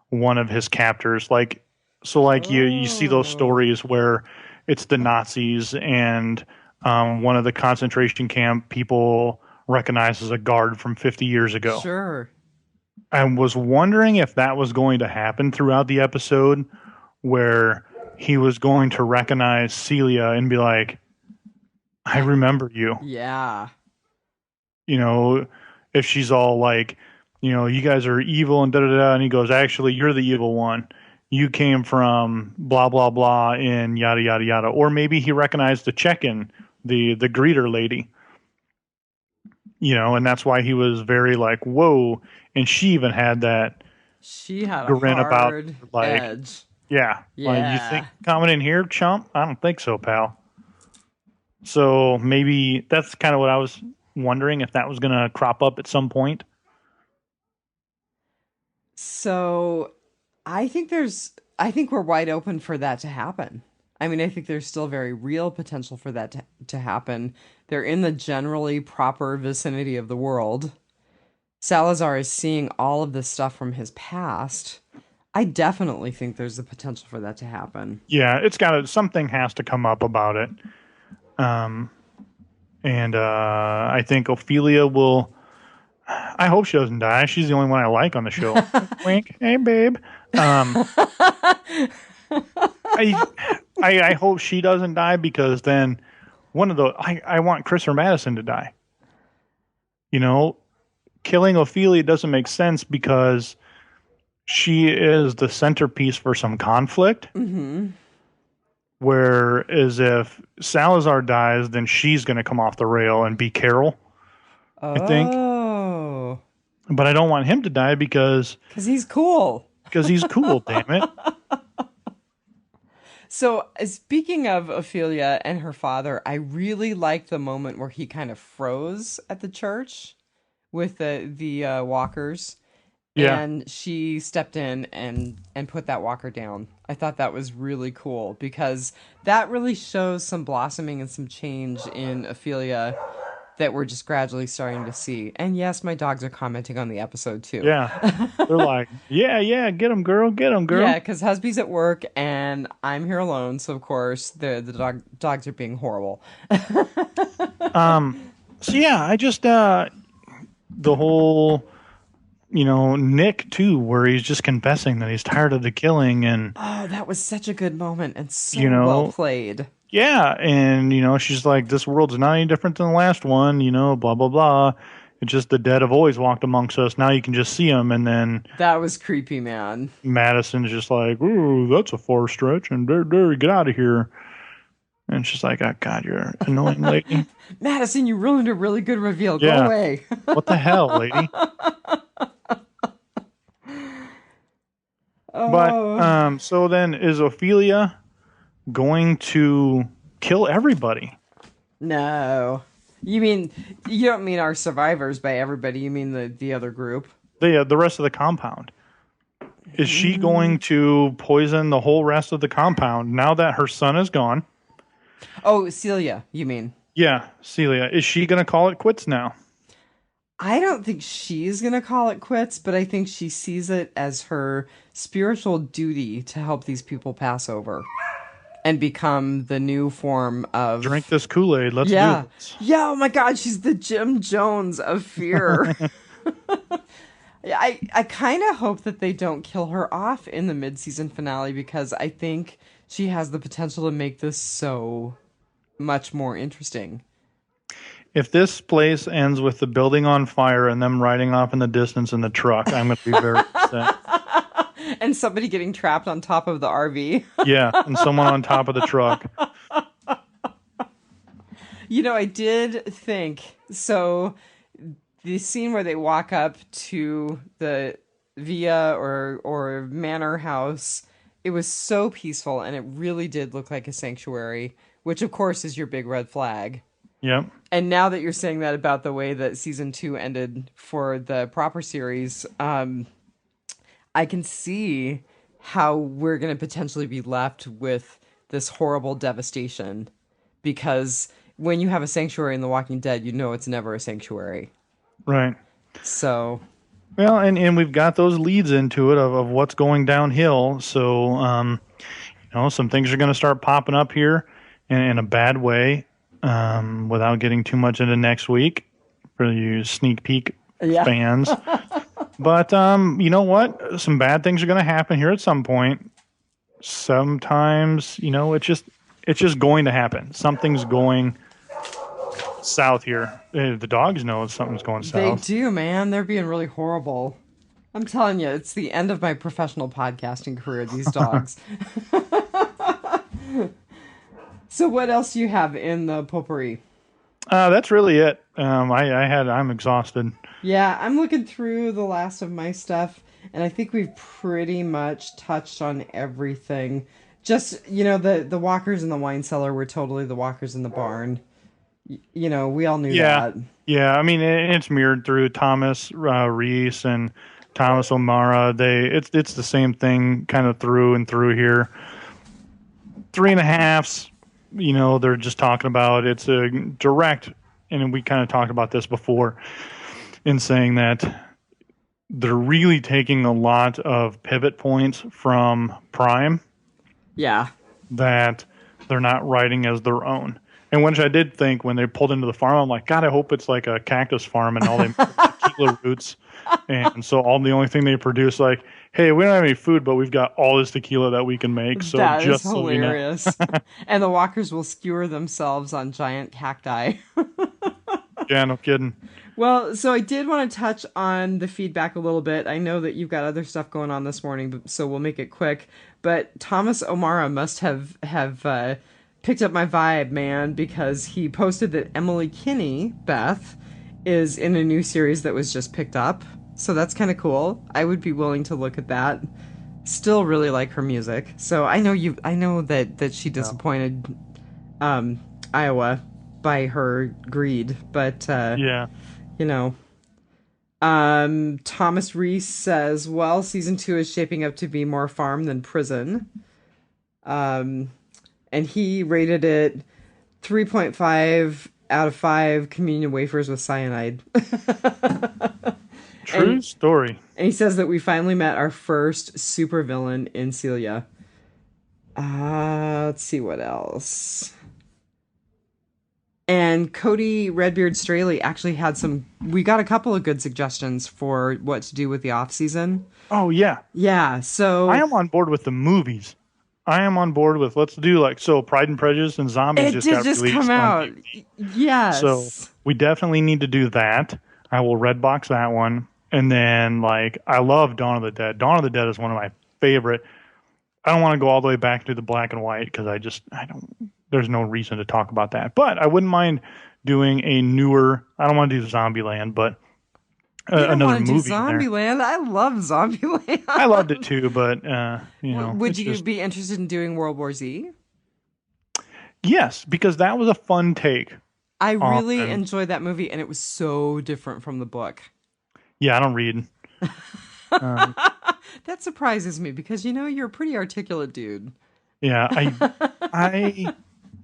one of his captors. You see those stories where it's the Nazis and one of the concentration camp people recognizes a guard from 50 years ago. Sure. I was wondering if that was going to happen throughout the episode where he was going to recognize Celia and be like, I remember you. Yeah. You know, if she's all like, you know, you guys are evil and da-da-da, and he goes, actually, you're the evil one. You came from blah, blah, blah, and yada, yada, yada. Or maybe he recognized the check-in, the greeter lady. You know, and that's why he was very like, whoa. And she even had that she had grin a hard about, like, edge. Yeah. Yeah. Like, you think coming in here, chump? I don't think so, pal. So maybe that's kind of what I was wondering, if that was going to crop up at some point. So I think we're wide open for that to happen. I mean, I think there's still very real potential for that to happen. They're in the generally proper vicinity of the world. Salazar is seeing all of this stuff from his past. I definitely think there's the potential for that to happen. Yeah, something has to come up about it. And I think Ophelia will. I hope she doesn't die. She's the only one I like on the show. Wink, hey babe. I hope she doesn't die, because then I want Chris or Madison to die. You know, killing Ophelia doesn't make sense because she is the centerpiece for some conflict. Mm-hmm. Whereas if Salazar dies, then she's going to come off the rail and be Carol. I think. But I don't want him to die because he's cool. Because he's cool, damn it. So, speaking of Ophelia and her father, I really liked the moment where he kind of froze at the church with the walkers. Yeah. And she stepped in and put that walker down. I thought that was really cool because that really shows some blossoming and some change in Ophelia that we're just gradually starting to see. And yes, my dogs are commenting on the episode too. Yeah. They're like, yeah, get him, girl. Yeah, because Husby's at work and I'm here alone. So, of course, the dogs are being horrible. So, yeah, I just, the whole, you know, Nick, too, where he's just confessing that he's tired of the killing. And oh, that was such a good moment and so well played. Yeah, and, you know, she's like, this world's not any different than the last one, you know, blah, blah, blah. It's just the dead have always walked amongst us. Now you can just see them, and then... That was creepy, man. Madison's just like, ooh, that's a far stretch, and get out of here. And she's like, oh, God, you're an annoying lady. Madison, you ruined a really good reveal. Go away. What the hell, lady? But, so then, is Ophelia going to kill everybody? No. You don't mean our survivors by everybody, you mean the other group? The rest of the compound. Is she going to poison the whole rest of the compound now that her son is gone? Oh, Celia, you mean? Yeah, Celia. Is she going to call it quits now? I don't think she's going to call it quits, but I think she sees it as her spiritual duty to help these people pass over and become the new form Drink of. this Kool-Aid. Let's do Yeah. this. Yeah, oh my God, she's the Jim Jones of fear. I kind of hope that they don't kill her off in the mid-season finale because I think she has the potential to make this so much more interesting. If this place ends with the building on fire and them riding off in the distance in the truck, I'm going to be very upset. And somebody getting trapped on top of the RV. Yeah, and someone on top of the truck. I did think so. The scene where they walk up to the villa or manor house, it was so peaceful and it really did look like a sanctuary, which of course is your big red flag. Yep. And now that you're saying that about the way that season 2 ended for the proper series, I can see how we're going to potentially be left with this horrible devastation, because when you have a sanctuary in The Walking Dead, it's never a sanctuary. Right. So, well, and we've got those leads into it of what's going downhill. So, some things are going to start popping up here in a bad way, without getting too much into next week for you sneak peek fans. But you know what? Some bad things are going to happen here at some point. Sometimes, it's just going to happen. Something's going south here. The dogs know something's going south. They do, man. They're being really horrible. I'm telling you, it's the end of my professional podcasting career, these dogs. So what else do you have in the potpourri? That's really it. I'm exhausted. Yeah, I'm looking through the last of my stuff, and I think we've pretty much touched on everything. Just, the walkers in the wine cellar were totally the walkers in the barn. We all knew that. Yeah, I mean, it's mirrored through Thomas Reese and Thomas O'Mara. It's the same thing kind of through and through here. 3.5s, they're just talking about it's a direct, and we kind of talked about this before in saying that they're really taking a lot of pivot points from Prime. Yeah. That they're not writing as their own. And which I did think when they pulled into the farm, I'm like, God, I hope it's like a cactus farm and all they tequila roots. And so the only thing they produce, like, hey, we don't have any food, but we've got all this tequila that we can make. So that just is hilarious. So and the walkers will skewer themselves on giant cacti. Yeah, no kidding. Well, so I did want to touch on the feedback a little bit. I know that you've got other stuff going on this morning, so we'll make it quick. But Thomas O'Mara must have picked up my vibe, man, because he posted that Emily Kinney, Beth, is in a new series that was just picked up. So that's kind of cool. I would be willing to look at that. Still really like her music. So I know that she disappointed Iowa by her greed, but yeah. Thomas Reese says, well, season 2 is shaping up to be more farm than prison. And he rated it 3.5 out of 5 communion wafers with cyanide. True story. And he says that we finally met our first supervillain in Celia. Let's see what else. And Cody Redbeard Straley actually had we got a couple of good suggestions for what to do with the off season. Oh, yeah. Yeah, so I am on board with the movies. I am on board with, let's do Pride and Prejudice and Zombies got released. Come out. Yes. So we definitely need to do that. I will redbox that one. And then, I love Dawn of the Dead. Dawn of the Dead is one of my favorite. I don't want to go all the way back to the black and white because there's no reason to talk about that. But I wouldn't mind doing a newer, I don't want to do Zombieland, but another movie. Zombieland? I love Zombieland. I loved it too, but, Would you be interested in doing World War Z? Yes, because that was a fun take. I really enjoyed that movie, and it was so different from the book. Yeah, I don't read. That surprises me because, you're a pretty articulate dude. Yeah, I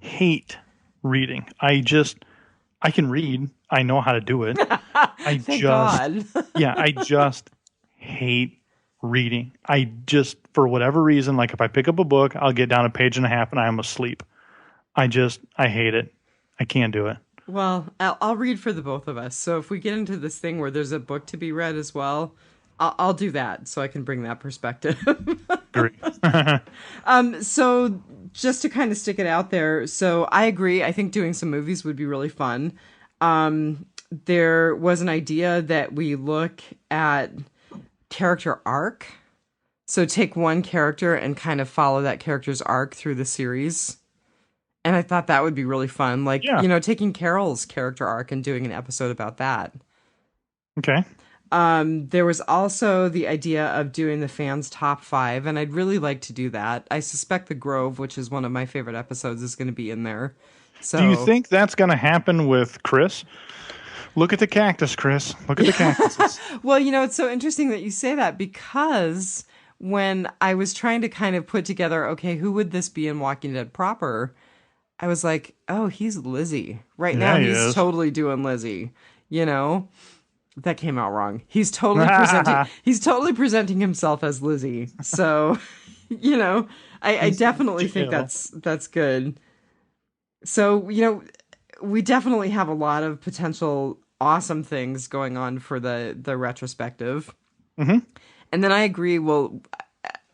hate reading. I can read. I know how to do it. Thank God. I just hate reading. For whatever reason, like if I pick up a book, I'll get down a page and a half and I am asleep. I hate it. I can't do it. Well, I'll read for the both of us. So if we get into this thing where there's a book to be read as well, I'll do that so I can bring that perspective. Agree. So just to kind of stick it out there. So I agree. I think doing some movies would be really fun. There was an idea that we look at character arc. So take one character and kind of follow that character's arc through the series. And I thought that would be really fun. Like, taking Carol's character arc and doing an episode about that. Okay. There was also the idea of doing the fans' top 5, and I'd really like to do that. I suspect The Grove, which is one of my favorite episodes, is going to be in there. So, do you think that's going to happen with Chris? Look at the cactus, Chris. Look at the cactuses. Well, it's so interesting that you say that, because when I was trying to kind of put together, okay, who would this be in Walking Dead proper? I was like, oh, he's Lizzie. Right now, he's totally doing Lizzie. That came out wrong. He's totally presenting himself as Lizzie. So, I definitely think that's good. So, we definitely have a lot of potential awesome things going on for the retrospective. Mm-hmm. And then I agree. Well,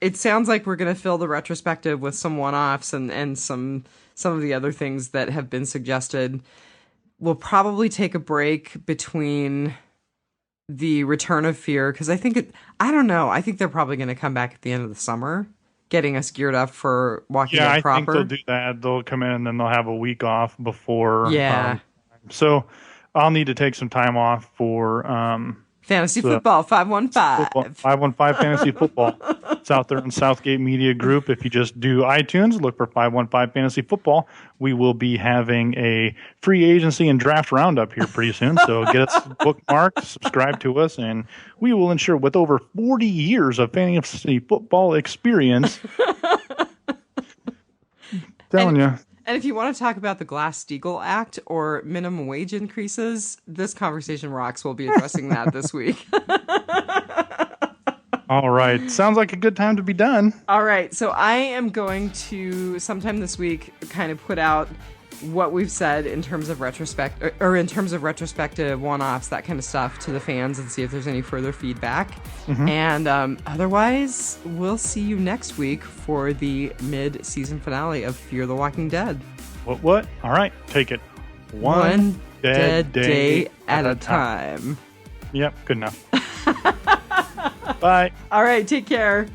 it sounds like we're going to fill the retrospective with some one-offs and some of the other things that have been suggested. We'll probably take a break between the Return of Fear, because I think I don't know. I think they're probably going to come back at the end of the summer, getting us geared up for Walking Dead proper. I think they'll do that. They'll come in and then they'll have a week off before. Yeah. So I'll need to take some time off for Fantasy Football 515. 515 Fantasy Football. It's out there in Southgate Media Group. If you just do iTunes, look for 515 Fantasy Football. We will be having a free agency and draft roundup here pretty soon. So get us bookmarked, subscribe to us, and we will ensure, with over 40 years of fantasy football experience, telling you. And if you want to talk about the Glass-Steagall Act or minimum wage increases, this conversation rocks. We'll be addressing that this week. All right. Sounds like a good time to be done. All right. So I am going to, sometime this week, kind of put out what we've said in terms of retrospective one-offs, that kind of stuff, to the fans, and see if there's any further feedback. Mm-hmm. And otherwise, we'll see you next week for the mid-season finale of Fear the Walking Dead. What? All right. Take it. One dead day at a time. Yep. Good enough. Bye. All right. Take care.